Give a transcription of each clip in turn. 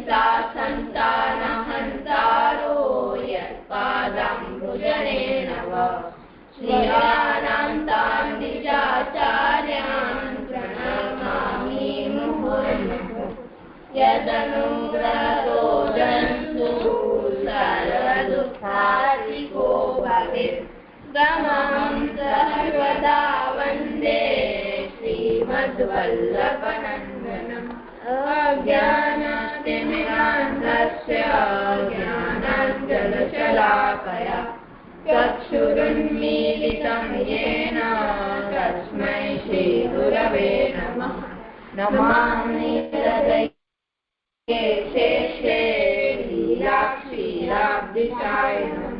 अहिंसा सन्तानहन्तारो यत्पादाम्बुजनेन वा श्रियाणां निजाचार्यान् प्रणमामि मुहुर्मुहुः यदनुग्रहो जन्तु सर्वदुःखार्तिको भवेत् तमहं सर्वदा वन्दे श्रीमद्वल्लभनन्दनम् अज्ञानातिमिरान्धस्य ज्ञानाञ्जनशलाकया चक्षुरुन्मीलितं येन तस्मै श्रीगुरवे नमः नमामि हृदये शेषे लीलाक्षीराब्धिसायिनं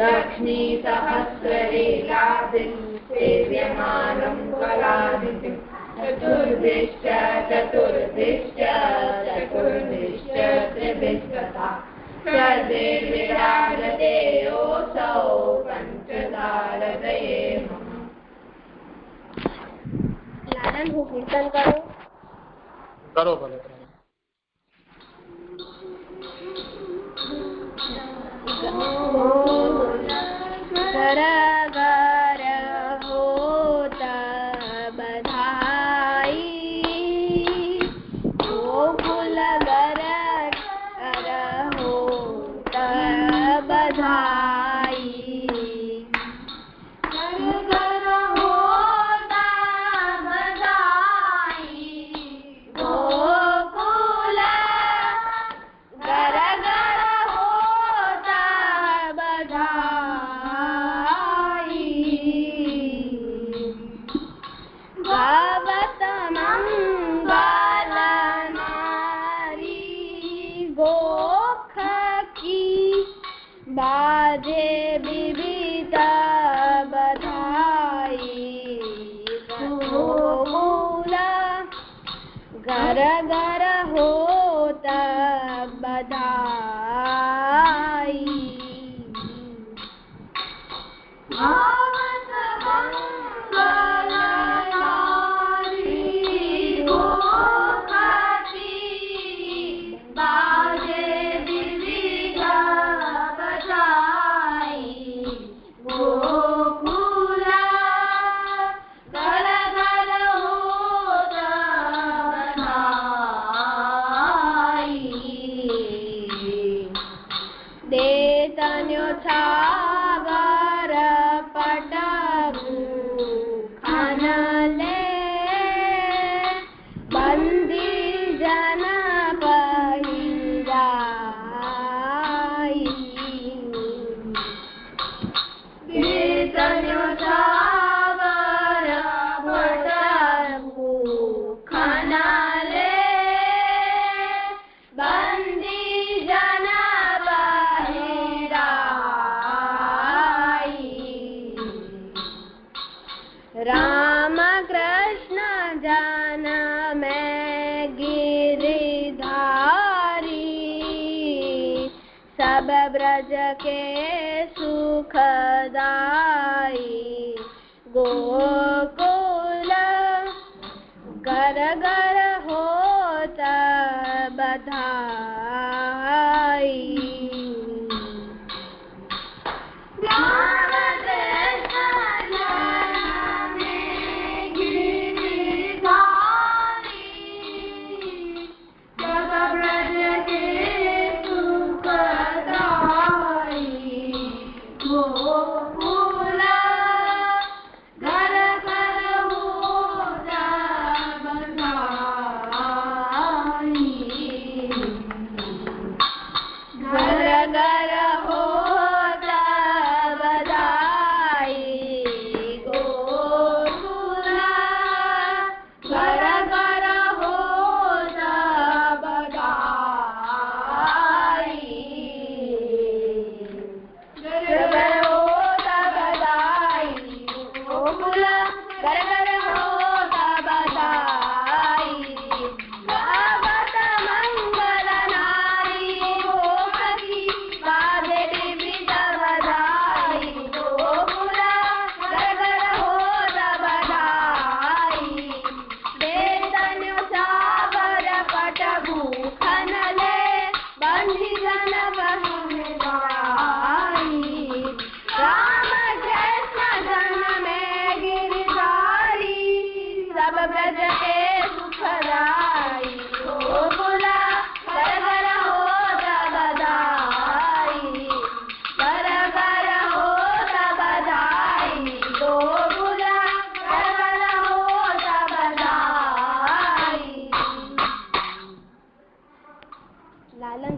लक्ष्मीसहस्रलीलाब्धिं सेव्यमानं कलादितिं चतुर्दिश्च त्रिभिस्तथा सर्वैर्विराजते योऽसौ पंचतारतये नमः। लालन હું કીર્તન કરું કરો ભલે ઘર ઘર હોતા બધાઈ ગોકુલ ઘર ઘર હોતા બધાઈ ઘર ઘર હોતા બધાઈ ગોકુલ ઘર ઘર હોતા બધાઈ ભવત મંગલ નારી ગોખ કી બાજે વિવિધ બધાઈ ગોકુલ ઘર ઘર હોતા બધાઈ ભવત મંગલ નારી ગોખ કી બાજે વિવિધ બધાઈ ગોકુલ ઘર ઘર હોતા બધાઈ દેતન્યો છાગર પટવું ખાનલે બંદી જન પહેરાઈ દેતન્યો છાગર પટવું ખાનલે બંદી જન પહેરાઈ राम कृष्ण जान मैं गिरिधारी सब ब्रज के सुखदाई गोकुल घर घर होता बधाई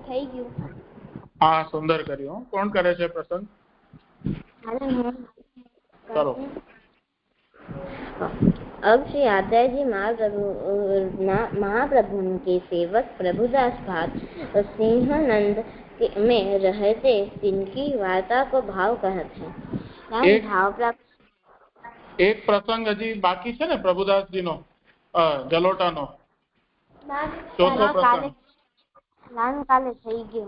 થઈ ગયું. હા, સુંદર કર્યું. કોણ કરે છે પ્રસંગ? કરો. अब श्री आचार्य जी महाप्रभु के सेवक प्रभुदास भाट सिंहानंद में रहते जिनकी वार्ता को भाव कहते हैं. એક પ્રસંગ હજી બાકી છે ને પ્રભુદાસજીનો, જલોટાનો ચોથો પ્રસંગ. કાલે થઈ ગયો.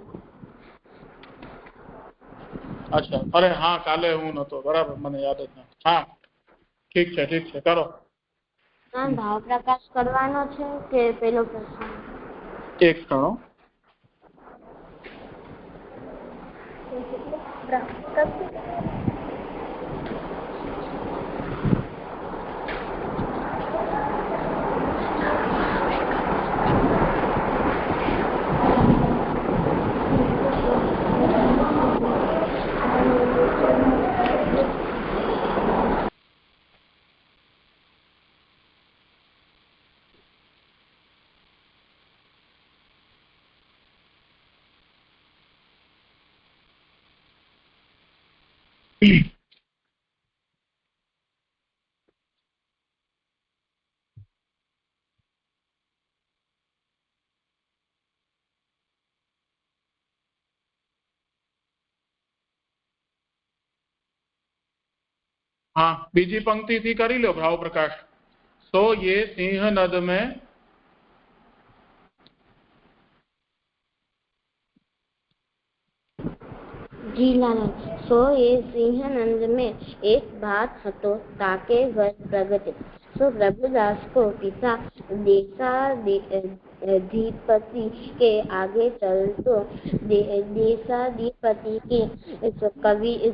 અચ્છા, અરે હા, કાલે હું નતો, બરાબર, મને યાદ જ નથી. હા, ઠીક છે, કરો. ભાવ પ્રકાશ કરવાનો છે કે પેલો પ્રસંગ? એક ક્ષણો. हाँ, बीजी पंक्ति थी करी लो भाव प्रकाश. सो ये सिंह नद में जी लाला. सो ये सिंहानंद में एक बात हतो ताके घर प्रगटे. सो प्रभुदास को पिता देशाधिपति के आगे चलतो देशाधिपति के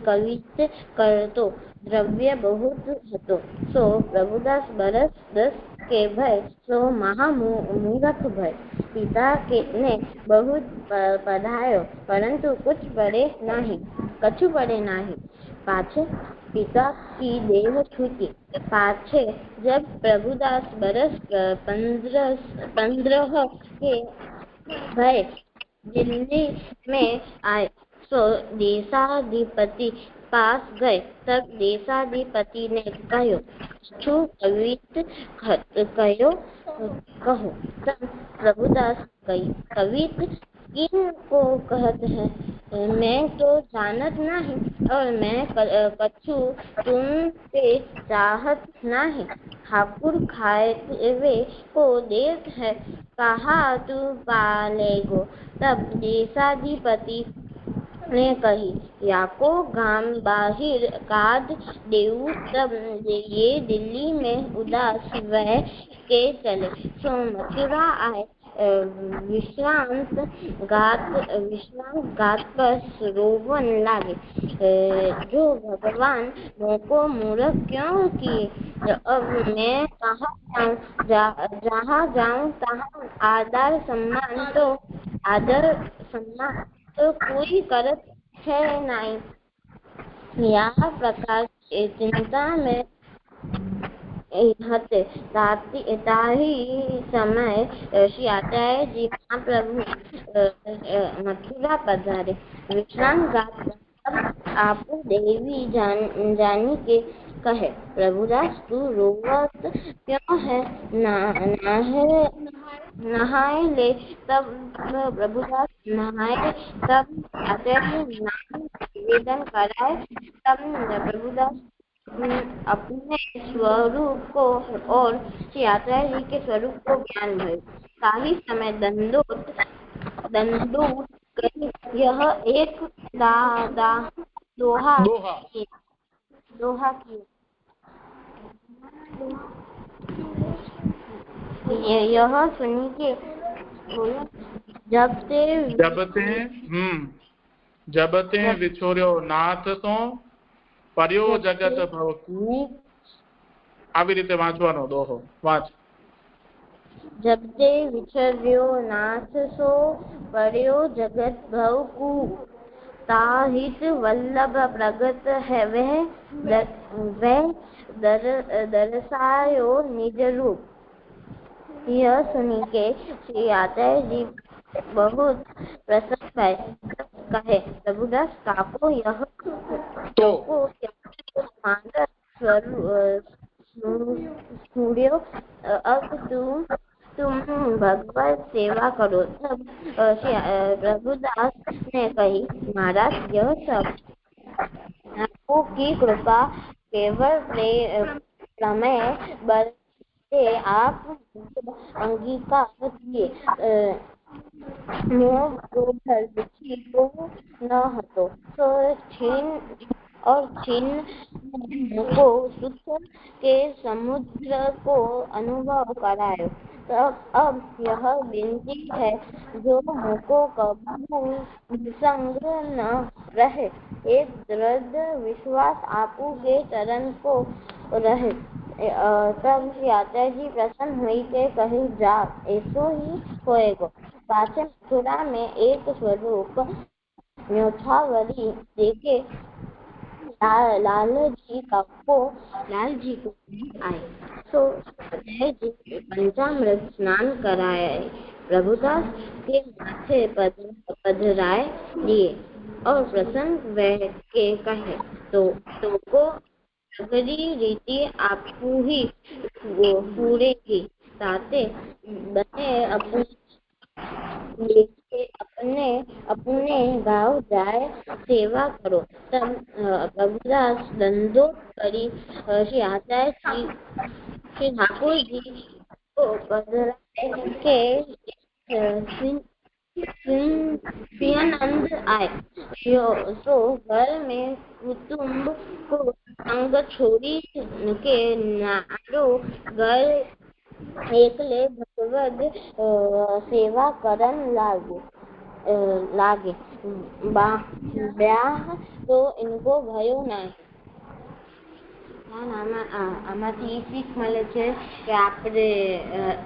कवित करतो द्रव्य बहुत हतो. सो प्रभुदास बरस 10 के भय सो महामूर्ख भय. पिता के ने बहुत पढ़ायो परंतु कछु पढ़े नहीं. पाछे पिता की देह छूटी. पाछे जब प्रभुदास बरस 15 के भय दिल्ली में आए सो देशाधिपति पास गए. तब देशाधिपति ने कहो छू कवित कहो. तब प्रभुदास कवित किन को कहते हैं? मैं तो जानत नहीं और मैं कछु तुम पे चाहत नहीं. ठाकुर खाए को देत है कहा तू पालेगो. तब देशाधिपति ने कही याको गाम बाहिर काद देऊ. तब ये दिल्ली में उदास वह के चले. सो मथुरा आए विश्राम घाट पर रोवन लागे. जो भगवान को मूर्ख क्यों किए? अब मैं जहाँ जाऊँ तहाँ आदर सम्मान तो कोई करत है नहीं. यह प्रकार चिंता में हते. ताही समय श्री आचार्य जी महाप्रभु मथुरा पधारे. विश्राम घाट आपू देवी जानी के कहे प्रभुदास तू रोवत क्यों है? नहाए ले. तब प्रभुदास नहाए. तब आचार्य निवेदन कराए. तब प्रभुदास अपने स्वरूप को और श्री आचार्य जी के स्वरूप को ज्ञान भय. काही समय दंडोत यह एक दोहा की यह सुनी के जब ते विछोर्यो नाथ तो पर्यो जगत भवकूप. આવી રીતે વાંચવાનો દોહો. વાંચ. जब ते विछोर्यो नाथ सो पर्यो जगत भवकूप. ताहित वल्लभ प्रगट है वह दर्शायो निज रूप. यह सुनी के श्री आचार्य जी बहुत प्रसन्न कहे प्रभुदास काको यह तो मानस सूर्यो अब तुम भगवत सेवा करो। तब प्रभुदास ने कही महाराज यह सब आपको की कृपा केवल प्रमेय बल से आप अंगीकार किए। न હતો તો छीन को सुख के समुद्र को अनुभव करायो। तब अब यह विनती है जो मुझको कभी संग न रहे, एक दृढ़ विश्वास आपू के चरण को रहे। तब यात्रा जी प्रसन्न हुई के कही जा ऐसो ही होएगो। पाछे मथुरा में एक स्वरूप न्योछावरी देखे लाल जी को आए तो जी पंचामृत स्नान कराए, प्रभुदास के माथे पधराए लिए और प्रसन्न वह के कहे तो को अगली रीति आपू ही पूरेगी। ताते बने अपने गाँव जाए सेवा करो। तब प्रभुदास दंडोत करी श्री आचार्य श्री ठाकुर जी को पधराए के सियानंद आए तो घर में कुटुंब को संग छोड़ी के नारो घर एकले भगवद सेवा करन लागे। ब्याह तो इनको भयो नहीं। આમાંથી શીખ મળે છે કે આપણે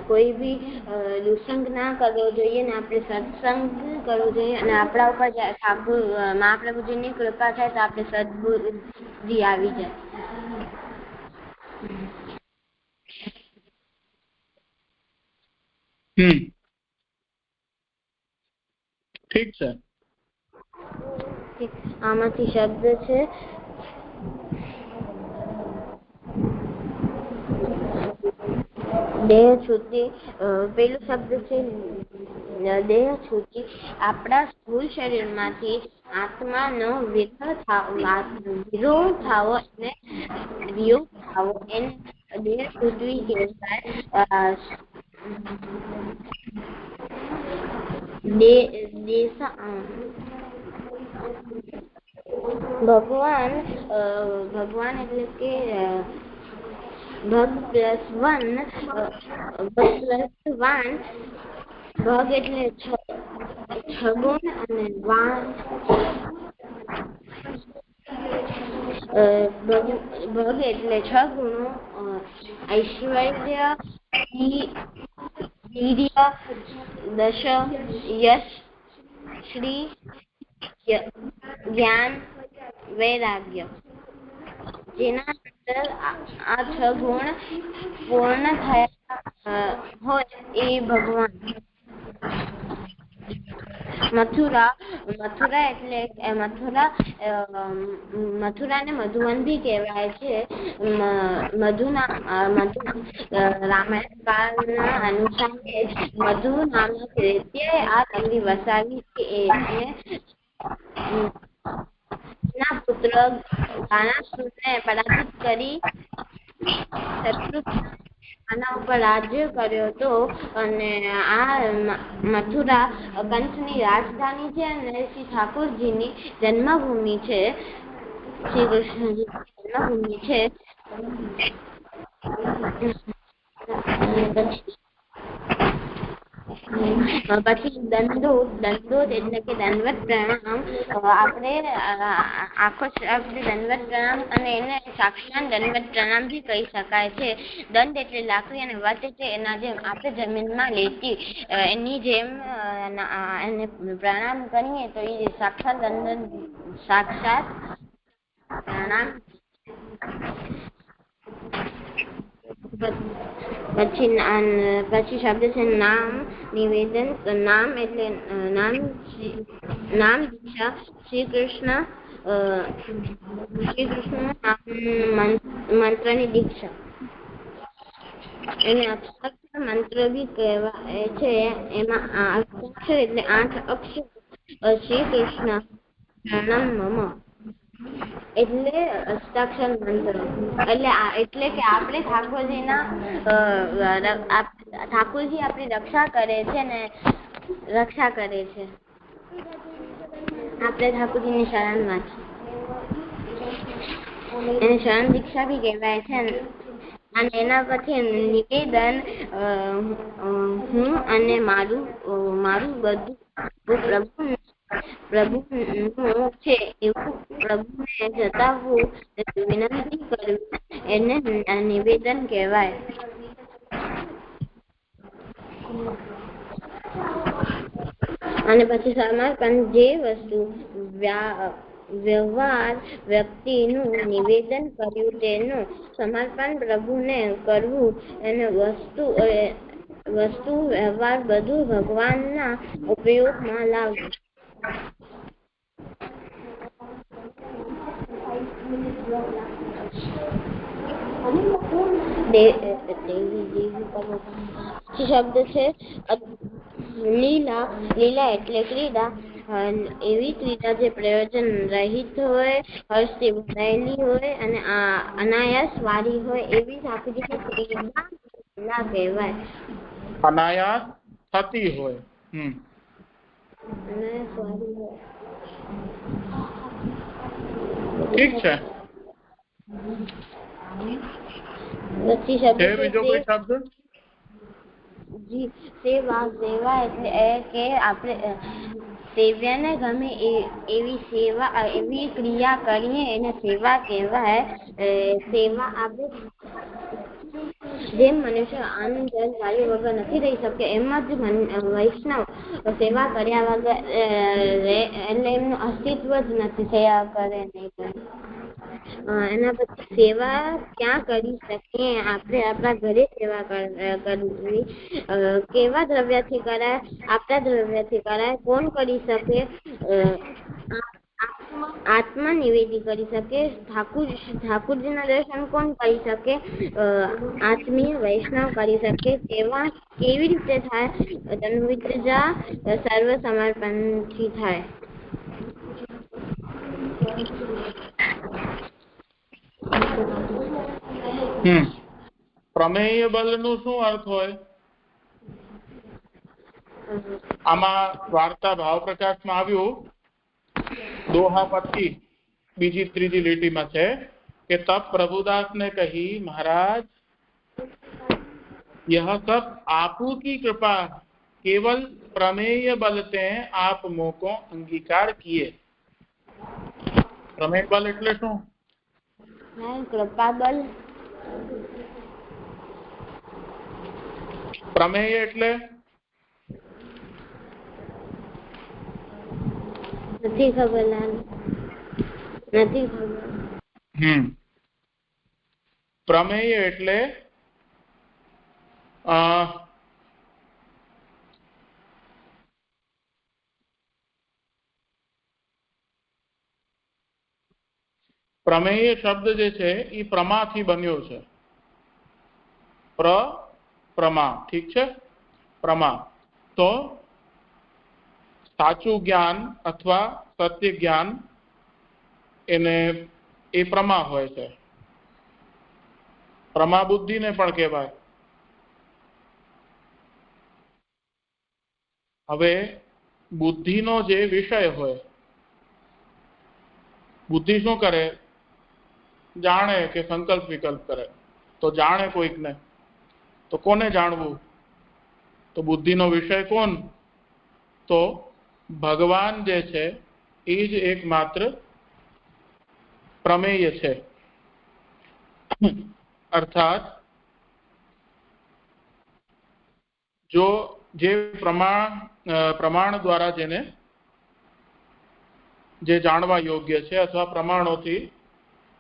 કોઈ બી દુસંગ ના કરવો જોઈએ ને આપણે સત્સંગ કરવો જોઈએ અને આપણા ઉપર ઠાકુર મહાપ્રભુજીની કૃપા થાય તો આપણે સદબુદ્ધિ આવી જાય। ઠીક છે। આમાંથી શબ્દ છે દેહ છૂટી। પેલું શબ્દ છે દેહ છૂટી આપણા સ્થૂળ શરીરમાંથી આત્માનો વિરોહ થાવો અને વિયોગ થાવો એને દેહ છૂટવી કહેવાય। ભગવાન એટલે કે ભગ પ્લસ વન ભગ એટલે છગુણ અને વાન ભગ એટલે છગુણો ઐશ્વર્ય વીર્ય દશ યશ શ્રી જ્ઞાન વૈરાગ્ય જેના અંદર આ છ ગુણ પૂર્ણ થયા હોય એ ભગવાન। મથુરાને મધુવન બી કહેવાય છે। રામાયણ કાળના અનુસારે મધુ નામક દૈત્યએ આ નગરી વસાવી છે। ના પુત્ર ગાનાસુરને પરાજિત કરી આના ઉપર રાજ્ય કર્યો હતો અને આ મથુરા કંસની રાજધાની છે અને શ્રી ઠાકોરજીની જન્મભૂમિ છે, શ્રી કૃષ્ણજી જન્મભૂમિ છે। પછી દંડોત એટલે કે દંડવત પ્રણામ। આપણે આખો શબ્દ દંડવત પ્રણામ અને એને સાક્ષાત દંડવત પ્રણામ બી કહી શકાય છે। દંડ એટલે લાકડી અને વત એટલે એના જેમ આપણે જમીનમાં લેતી એની જેમ એને પ્રણામ કરીએ તો એ સાક્ષાત પ્રણામ। પછી શબ્દ છે નામ નિવેદન. નામ એટલે નામ દીક્ષા. શ્રી કૃષ્ણ મંત્રની દીક્ષા. એને અક્ષર મંત્ર બી કહેવાય છે. એમાં અક્ષર એટલે 8 અક્ષર. શ્રી કૃષ્ણ શરણમ મમ એટલે અષ્ટાક્ષર મંત્ર. એટલે કે આપણે ઠાકોરજી આપણી રક્ષા કરે છે ને રક્ષા કરે છે. આપણે ઠાકોરજીની શરણમાં છે. એને શરણ દીક્ષા બી કહેવાય છે. અને એના પછી નિવેદન હું અને મારું બધું પ્રભુનું છે એવું પ્રભુને જતાવવું, વિનંતી કરવી એને નિવેદન કહેવાય. અને પછી સમર્પણ જે વસ્તુ વ્યવહાર વ્યક્તિનું નિવેદન કર્યું તેનું સમર્પણ પ્રભુને કરવું. અને વસ્તુ વ્યવહાર બધું ભગવાનના ઉપયોગમાં લાવવું. શબ્દ છે લીલા. લીલા એટલે ક્રીડા. એવી ક્રીડા જે પ્રયોજન રહિત હોય, હર્ષથી ભરાયેલી હોય અને અનાયાસ વાળી હોય એવી ઠાકોરજીની ક્રીડા લીલા કહેવાય. અનાયાસ થતી હોય. અનાયાસ વાળી હોય. ઠીક છે. પછી શબ્દ બીજો કોઈ શબ્દ? જી સેવા. સેવા એટલે કે આપણે સેવ્યને ગમે એવી સેવા એવી ક્રિયા કરીએ એને સેવા કહેવાય. સેવા આપણે જેમ મનુષ્ય અન્ન જલ વાયુ વગર નથી રહી શકે એમ જ વૈષ્ણવ સેવા કર્યા વગર એટલે એમનું અસ્તિત્વ જ નથી. સેવા કરે નહીં કરે. એના પછી સેવા ક્યાં કરી શકીએ? આપણે આપણા ઘરે સેવા કરવી. કેવા દ્રવ્યથી કરાય? આપણા દ્રવ્યથી કરાય. કોણ કરી શકે? આત્મા નિવેદી કરી શકે. ઠાકુરજીના દર્શન કોણ કરી શકે? આત્મીય વૈષ્ણવ કરી શકે. સેવા કેવી રીતે થાય? તન્વિદ્યા સર્વ સમર્પણથી થાય. પ્રમેય બલનું શું અર્થ હોય? આમાં વાર્તા ભાવ પ્રકાશમાં આવ્યું દોહા પછી બીજી ત્રીજી લીટીમાં છે કે તબ પ્રભુદાસને કહી महाराज यह सब आपू की कृपा केवल प्रमेय बल से आप मोको अंगीकार किए. प्रमेय बल એટલે શું? કૃપા બલ. પ્રમેય એટલે નથી ખબર. નથી ખબર. પ્રમેય એટલે પ્રમેય શબ્દ જે છે એ પ્રમાથી બન્યો છે. પ્રમા. ઠીક છે. પ્રમા તો સાચું જ્ઞાન અથવા સત્ય જ્ઞાન એને એ પ્રમા હોય છે. પ્રમા બુદ્ધિને પણ કહેવાય. હવે બુદ્ધિનો જે વિષય હોય, બુદ્ધિ શું કરે? જાણે કે સંકલ્પ વિકલ્પ કરે. તો જાણે કોઈકને, તો કોને જાણવું? તો બુદ્ધિનો વિષય કોણ? તો ભગવાન જે છે એ જ એકમાત્ર પ્રમેય છે. અર્થાત જો જે પ્રમાણ દ્વારા જેને જે જાણવા યોગ્ય છે અથવા પ્રમાણોથી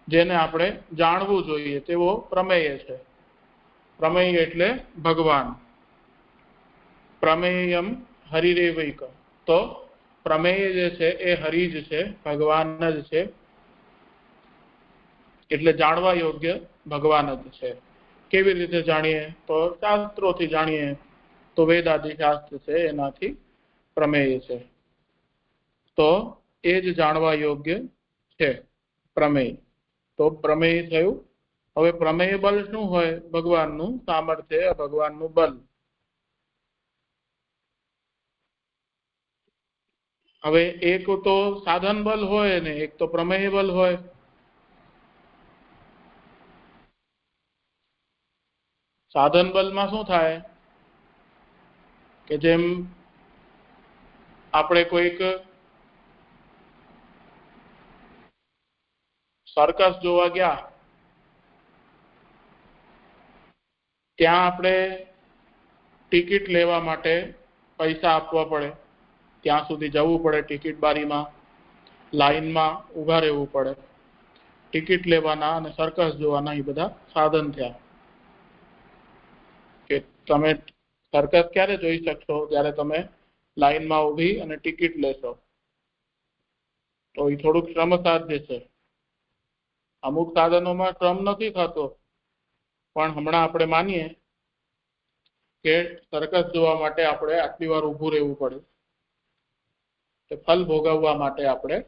જેને આપણે જાણવું જોઈએ તેવો પ્રમેય છે. પ્રમેય એટલે ભગવાન. પ્રમેયમ હરિરેવૈક, તો પ્રમેય જે છે એ હરિ જ છે, ભગવાન જ છે, એટલે જાણવા યોગ્ય ભગવાન જ છે. કેવી રીતે જાણીએ? તો શાસ્ત્રોથી જાણીએ, તો વેદાદિ શાસ્ત્ર છે એનાથી પ્રમેય છે, તો એ જ જાણવા યોગ્ય છે પ્રમેય. તો પ્રમેય થયું. હવે પ્રમેય બલ શું હોય? ભગવાનનું સામર્થ્ય, ભગવાનનું બલ. હવે એક તો સાધન બલ હોય ને એક તો પ્રમેય બલ હોય. સાધન બલમાં શું થાય કે જેમ આપણે કોઈક સર્કસ જોવા ગયા, ત્યાં આપણે ટિકિટ લેવા માટે પૈસા આપવા પડે, ત્યાં સુધી જવું પડે, ટિકિટ બારીમાં લાઈનમાં ઊભા રહેવું પડે. ટિકિટ લેવાના અને સર્કસ જોવાના એ બધા સાધન થયા. કે તમે સર્કસ ક્યારે જોઈ શકશો? જ્યારે તમે લાઈનમાં ઊભી અને ટિકિટ લેશો. તો એ થોડુંક શ્રમ સાધ્ય છે. અમુક સાધનોમાં શ્રમ નથી થતો, પણ હમણાં આપણે માનીએ કે સર્કસ જોવા માટે આપણે આટલી વાર ઊભું રહેવું પડે, તો ફલ ભોગવવા માટે આપણે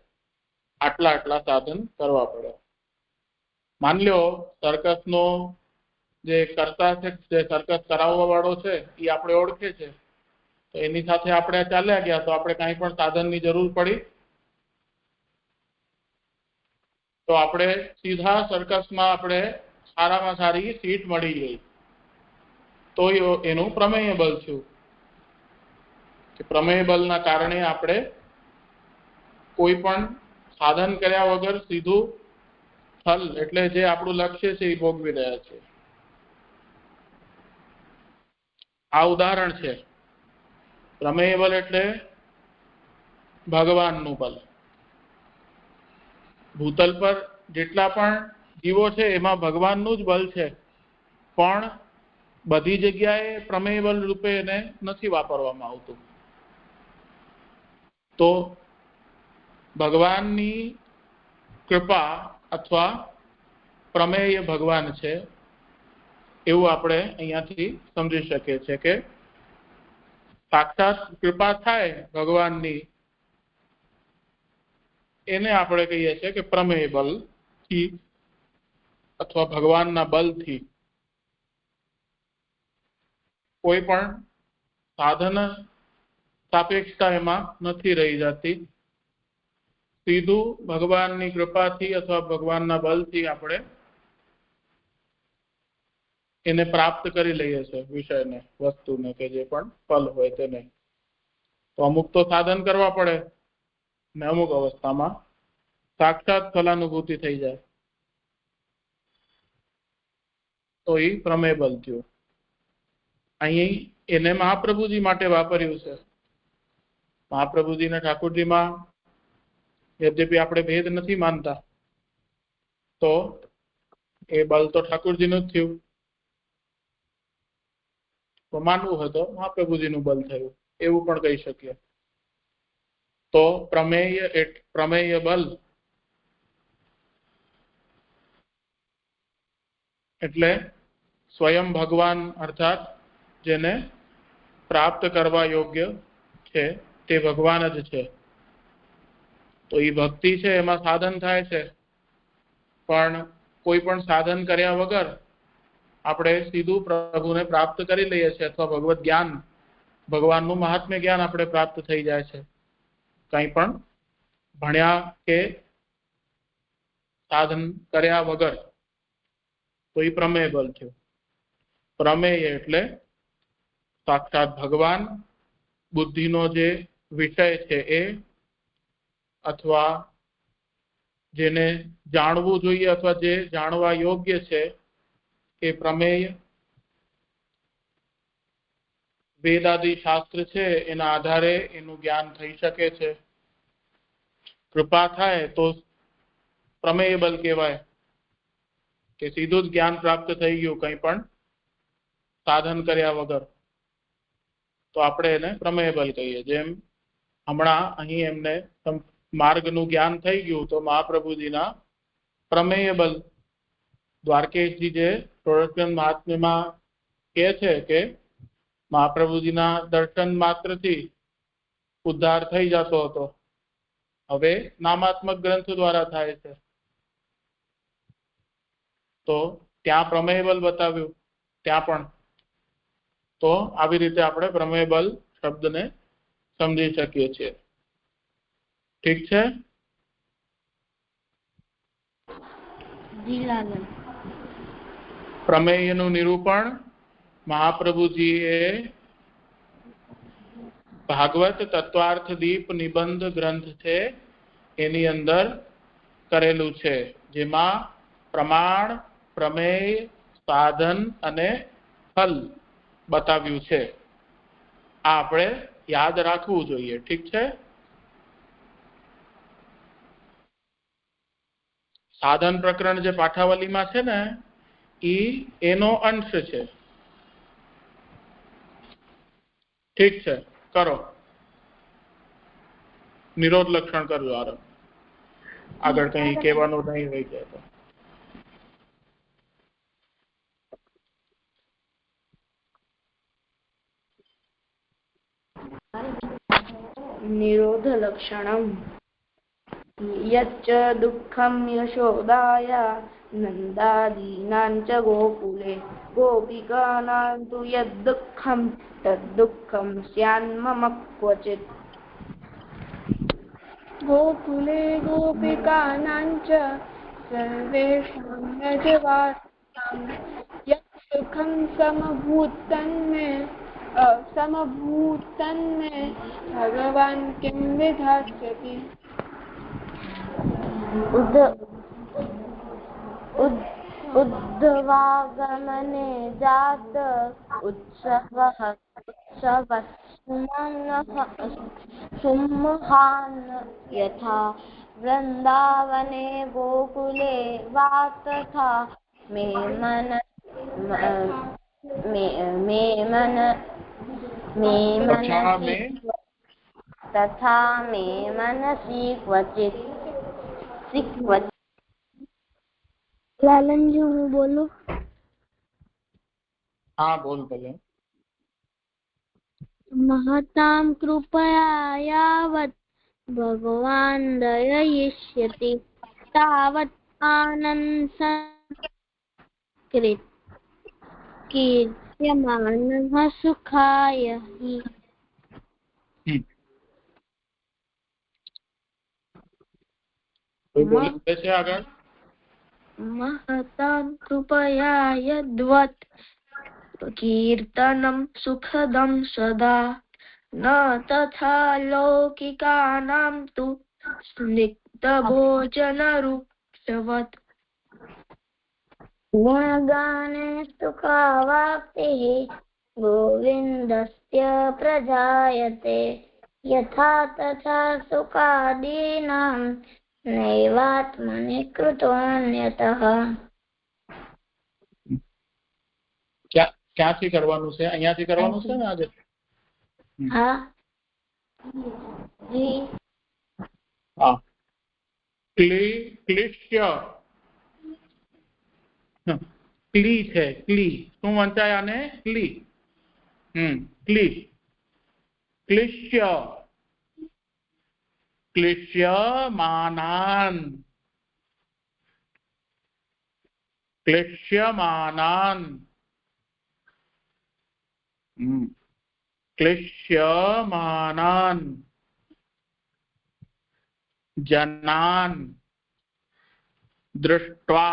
આટલા સાધન કરવા પડે. માની લો સર્કસનો જે કરતા છે, જે સર્કસ કરાવવા વાળો છે, એ આપણે ઓળખે છે, તો એની સાથે આપણે ચાલ્યા ગયા, તો આપણે કાંઈ પણ સાધનની જરૂર પડી તો આપણે સીધા સર્કસમાં આપણે સારામાં સારી સીટ મળી ગઈ, તો એનું પ્રમેય બલ થયું. કે પ્રમેય બલના કારણે આપણે કોઈ પણ સાધન કર્યા વગર સીધું ફલ એટલે જે આપણું લક્ષ્ય છે એ ભોગવી રહ્યા છે. આ ઉદાહરણ છે. પ્રમેય બલ એટલે ભગવાનનું બલ. ભૂતલ પર જેટલા પણ જીવો છે એમાં ભગવાનનું જ બલ છે, પણ બધી જગ્યાએ પ્રમેય બલ રૂપે એને નથી વાપરવામાં આવતું. તો ભગવાનની કૃપા અથવા પ્રમેય ભગવાન છે એવું આપણે અહીંયાથી સમજી શકીએ છીએ કે સાક્ષાત કૃપા થાય ભગવાનની, એને આપણે કહીએ છીએ કે પ્રમેય બલથી અથવા ભગવાનના બલથી. કોઈ પણ સાધન સાપેક્ષતા એમાં નથી રહી જતી. સીધું ભગવાનની કૃપાથી અથવા ભગવાનના બલથી આપણે એને પ્રાપ્ત કરી લઈએ છીએ, વિષયને, વસ્તુને, કે જે પણ ફલ હોય તેને. તો અમુક તો સાધન કરવા પડે ને અમુક અવસ્થામાં સાક્ષાત ફલાનુભૂતિ થઈ જાય, તો એ પ્રમેય બલ થયું. અહીં એને મહાપ્રભુજી માટે વાપર્યું છે. મહાપ્રભુજીને ઠાકોરજીમાં યદ્યપી આપણે ભેદ નથી માનતા, તો એ બલ તો ઠાકોરજીનું જ થયું. તો માનવું હોય તો મહાપ્રભુજીનું બલ થયું એવું પણ કહી શકીએ. તો પ્રમેય બલ એટલે સ્વયં ભગવાન, અર્થાત જેને પ્રાપ્ત કરવા યોગ્ય છે તે ભગવાન જ છે. તો એ ભક્તિ છે એમાં સાધન થાય છે, પણ કોઈ પણ સાધન કર્યા વગર આપણે સીધું પ્રભુને પ્રાપ્ત કરી લઈએ છીએ, અથવા ભગવત જ્ઞાન, ભગવાનનું મહાત્મ્ય જ્ઞાન આપણે પ્રાપ્ત થઈ જાય છે કંઈ પણ ભણ્યા કે સાધન કર્યા વગર. તો એ પ્રમેય બલ થયું. પ્રમેય એટલે સાક્ષાત ભગવાન, બુદ્ધિનો જે વિષય છે એ, અથવા જેને જાણવું જોઈએ અથવા જે જાણવા યોગ્ય છે એ પ્રમેય. વેદાદિ શાસ્ત્ર છે એના આધારે એનું જ્ઞાન થઈ શકે છે. કૃપા થાય તો પ્રમેય બલ કહેવાય કે સીધું જ જ્ઞાન પ્રાપ્ત થઈ ગયું, કંઈ પણ साधन कर्या वगर तो आपणे एने प्रमेयबल कहीए। जेम हमणां अहीं एमने मार्गनुं ज्ञान थई गयुं तो महाप्रभुजीना प्रमेयबल द्वारकेशजी जे प्रोडक्शन महात्म्यमां कहे छे के महाप्रभुजीना दर्शन मात्रथी उद्धार थई जतो हतो, हवे नामात्मक ग्रंथ द्वारा थाय छे। तो त्यां प्रमेयबल बताव्युं त्यां पण तो આવી રીતે આપણે પ્રમેયબલ શબ્દને સમજી શકીએ છીએ। ઠીક છે? પ્રમેયનું નિરૂપણ મહાપ્રભુજીએ ભાગવત તત્વાર્થ દીપ નિબંધ ગ્રંથ છે એની અંદર કરેલું છે, જેમાં પ્રમાણ, પ્રમેય, સાધન અને ફલ बताव्यू छे। आ आपणे याद राखवू जोईए। ठीक छे? साधन प्रकरण जे पाठावली में छे ने ई एनो अंश छे। ठीक छे, करो निरोध लक्षण करजो। आगळ कहीं कहेवानुं नहीं होय जाय तो निरोध लक्षणम् यच्च दुःखं यशोदाया नन्दादीनां च गोकुले गोपिकानां तु यद्दुःखं तद्दुःखं स्यान्मम क्वचित्। गोकुले गोपिकानां च सर्वेषां यजवानां यत् सुखं समभूतन्मे भगवान् किं विधास्यति। उद्धवागमने जात उत्सवः सुमहान् यथा वृन्दावने गोकुले वा तथा मे मनसि क्वचित्। लालन जी हूँ बोलो। हाँ बोल भले। महतां कृपया यावत् भगवान् दययिष्यति तावत् आनन्दसंकृत् कीर्त्यमानः सुखाय हि। महतां कृपया यद्वत् कीर्तनं सुखदं सदा न तथा लौकिकानां तु स्निग्धभोजनरुक्षवत्। गुणगाने सुखावाप्तिः गोविन्दस्य प्रजायते यथा तथा सुखादीनां नैवात्मनि कृतोऽन्यतः। ક્યાંથી કરવાનું છે? અહીંયાથી કરવાનું છે ને આજે? હા जी हाँ। क्लिश्य क्ली છે ક્લી શું વંચાય આને? ક્લી ક્લી ક્લિશ્ય क्लिश्यमानान् क्लिश्यमानान् क्लिश्यमानान् जनान् दृष्ट्वा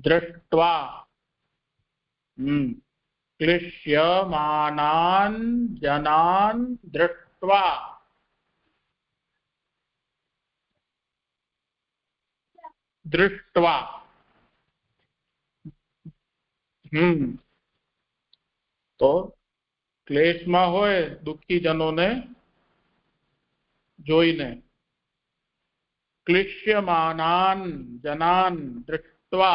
दृष्ट्वा क्लिश्यमानान् जनान् दृष्ट्वा दृष्ट्वा तो क्लेश में होय दुखी जनों ने जोईने क्लिश्यमानान् जनान् दृष्ट्वा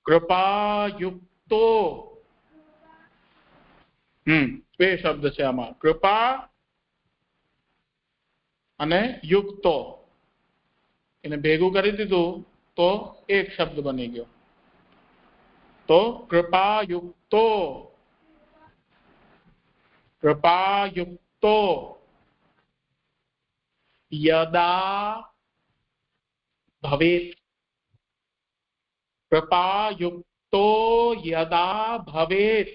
કૃપાયુક્તો બે શબ્દ છે આમાં, કૃપા અને યુક્તો, એને ભેગું કરી દીધું તો એક શબ્દ બની ગયો. તો કૃપાયુક્તો, કૃપાયુક્તો યદા ભવેત, કૃપાયુક્તો યદા ભવેત.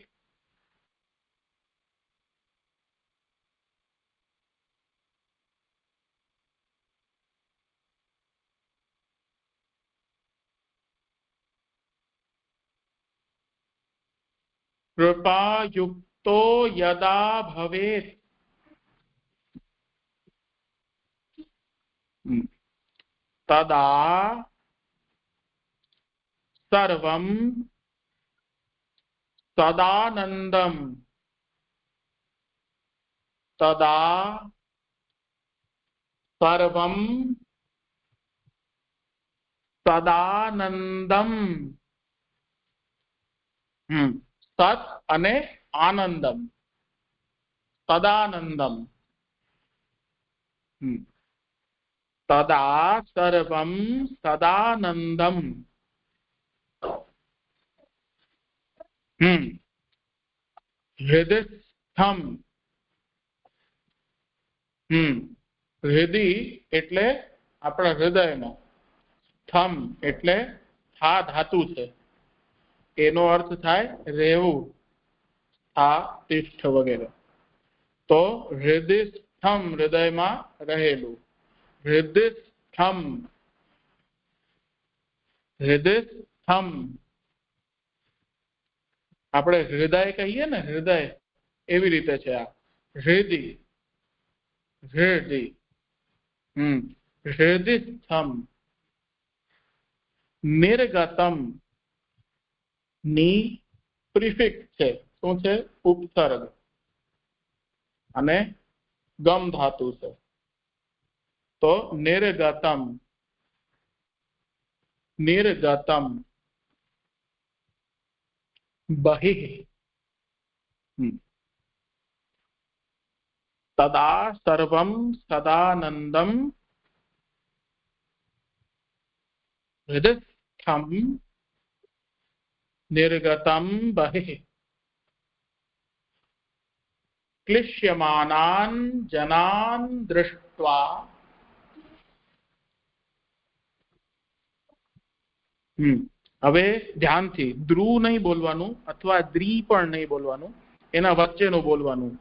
કૃપાયુક્તો યદા ભવેત. તદા સર્વં સદાનંદમ, તદા સર્વં સદાનંદમ. સત અને આનંદમ, સદાનંદમ. તદા સર્વં સદાનંદમ. હૃદયસ્થમ. હૃદય એટલે આપણા હૃદયમાં, સ્થમ એટલે થા ધાતુ છે, એનો અર્થ થાય રહેવું, થા તિષ્ઠ વગેરે. તો હૃદયસ્થમ હૃદયમાં રહેલું, હૃદયસ્થમ, હૃદયસ્થમ. આપણે હૃદય કહીએ ને, હૃદય એવી રીતે છે આ હૃદય, હૃદય. હૃદયસ્થમ. નિર્ગતમ ની પ્રિફિક્સ છે, શું છે? ઉપસર્ગ, અને ગમ ધાતુ છે. તો નિર્ગતમ, નિર્ગતમ બહિઃ. તદા સર્વં સદાનંદમ હૃદયસ્થમ નિર્ગતમ બહિઃ. ક્લિશ્યમાનાન જનાન દૃષ્ટ્વા. હવે ધ્યાનથી દ્રુ નહીં બોલવાનું, અથવા દ્રી પણ નહીં બોલવાનું, એના વચ્ચેનું બોલવાનું.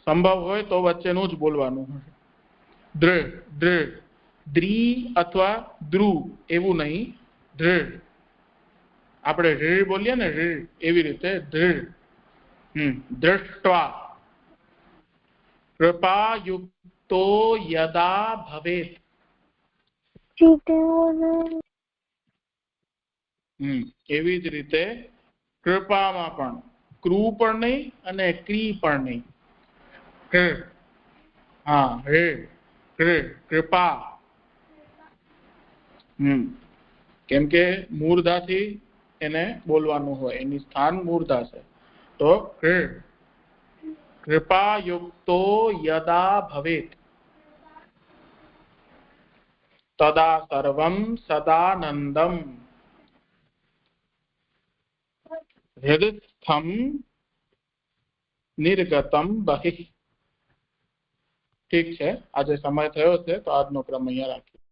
સંભવ હોય તો વચ્ચેનું જ બોલવાનું. દૃ, દૃ, દ્રી અથવા દ્રુ એવું નહીં, દૃ. આપણે રી બોલીએ ને, રી એવી રીતે દૃ. દૃષ્ટ્વા. કૃપાયુક્તો યદા ભવેત. એવી જ રીતે કૃપામાં પણ ક્રુ પણ નહીં અને ક્રી પણ નહીં. હા, હે કૃપા. કેમ કે મૂર્ધાથી એને બોલવાનું હોય, એની સ્થાન મૂર્ધા છે. તો કૃપાયુક્તો યદા ભવેત તદા સર્વં સદાનંદમ હૃદયસ્થમ નિર્ગતમ બહિઃ. ઠીક છે, આજે સમય થયો છે તો આજનો ક્રમ અહીંયા રાખીએ.